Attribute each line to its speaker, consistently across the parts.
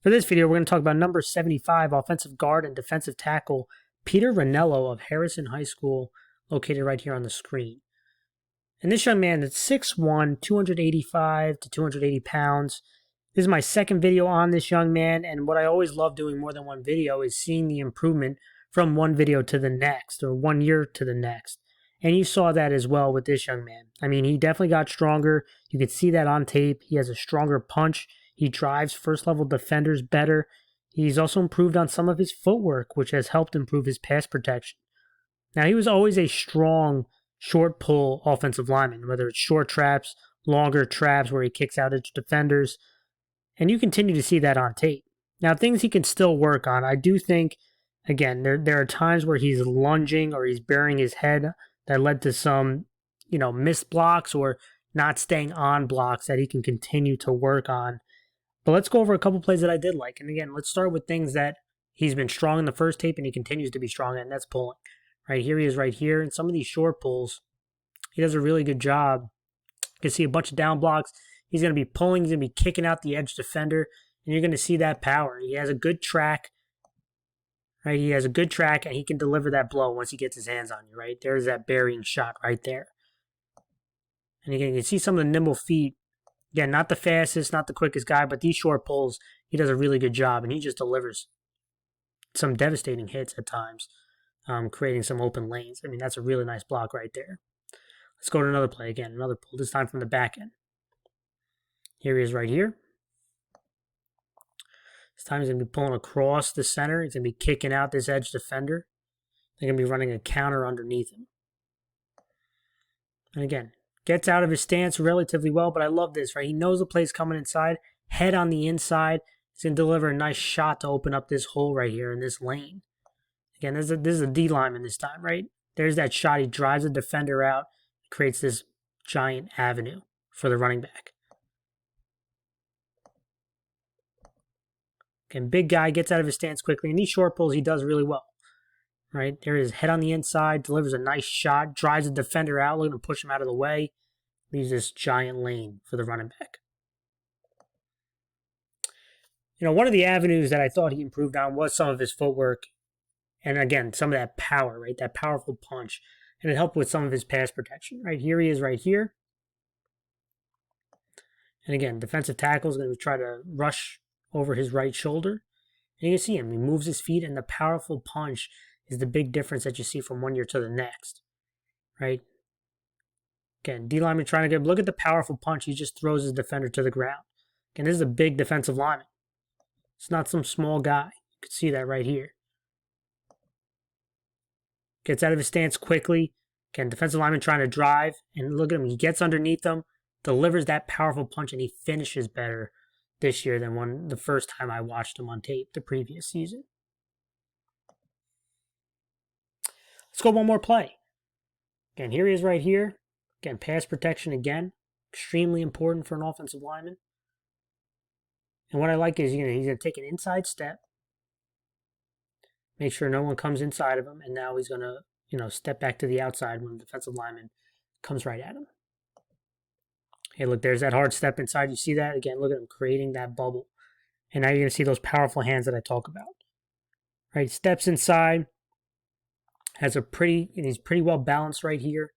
Speaker 1: For this video, we're going to talk about number 75, offensive guard and defensive tackle, Peter Rinello of Harrison High School, located right here on the screen. And this young man is 6'1", 285 to 280 pounds. This is my second video on this young man, and what I always love doing more than one video is seeing the improvement from one video to the next, or 1 year to the next. And you saw that as well with this young man. I mean, he definitely got stronger. You could see that on tape. He has a stronger punch. He drives first-level defenders better. He's also improved on some of his footwork, which has helped improve his pass protection. Now, he was always a strong, short pull offensive lineman, whether it's short traps, longer traps where he kicks out his defenders. And you continue to see that on tape. Now, things he can still work on. I do think, again, there are times where he's lunging or he's burying his head that led to some, missed blocks or not staying on blocks that he can continue to work on. But let's go over a couple plays that I did like. And again, let's start with things that he's been strong in the first tape and he continues to be strong in, and that's pulling. Right here he is right here. And some of these short pulls, he does a really good job. You can see a bunch of down blocks. He's going to be pulling. He's going to be kicking out the edge defender. And you're going to see that power. He has a good track. Right? He has a good track, and he can deliver that blow once he gets his hands on you. Right? There's that burying shot right there. And again, you can see some of the nimble feet. Again, not the fastest, not the quickest guy, but these short pulls, he does a really good job, and he just delivers some devastating hits at times, creating some open lanes. I mean, that's a really nice block right there. Let's go to another play again, another pull, this time from the back end. Here he is right here. This time he's going to be pulling across the center. He's going to be kicking out this edge defender. They're going to be running a counter underneath him. And again, gets out of his stance relatively well, but I love this, right? He knows the play's coming inside, head on the inside. He's going to deliver a nice shot to open up this hole right here in this lane. Again, this is a D lineman this time, right? There's that shot. He drives the defender out, creates this giant avenue for the running back. Again, big guy, gets out of his stance quickly, and these short pulls he does really well. Right, there is head on the inside, delivers a nice shot, drives the defender out, looking to push him out of the way, leaves this giant lane for the running back. One of the avenues that I thought he improved on was some of his footwork, and again, some of that power, right, that powerful punch, and it helped with some of his pass protection. Right, here he is right here. And again, defensive tackle is going to try to rush over his right shoulder, and you can see him, he moves his feet, and the powerful punch is the big difference that you see from 1 year to the next, right? Again, D lineman trying to look at the powerful punch. He just throws his defender to the ground. Again, this is a big defensive lineman. It's not some small guy. You can see that right here. Gets out of his stance quickly. Again, defensive lineman trying to drive, and look at him. He gets underneath them, delivers that powerful punch, and he finishes better this year than the first time I watched him on tape the previous season. Let's go one more play. Again, here he is right here. Again, pass protection again. Extremely important for an offensive lineman. And what I like is, he's going to take an inside step. Make sure no one comes inside of him. And now he's going to, step back to the outside when the defensive lineman comes right at him. Hey, look, there's that hard step inside. You see that? Again, look at him creating that bubble. And now you're going to see those powerful hands that I talk about. Right, steps inside. He's pretty well balanced right here.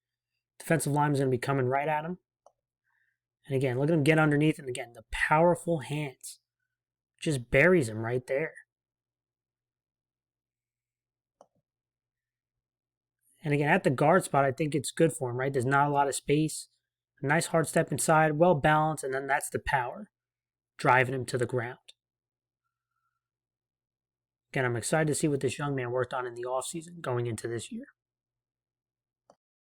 Speaker 1: Defensive lineman is going to be coming right at him. And again, look at him get underneath. And again, the powerful hands just buries him right there. And again, at the guard spot, I think it's good for him, right? There's not a lot of space. A nice hard step inside, well balanced, and then that's the power, driving him to the ground. Again, I'm excited to see what this young man worked on in the offseason going into this year.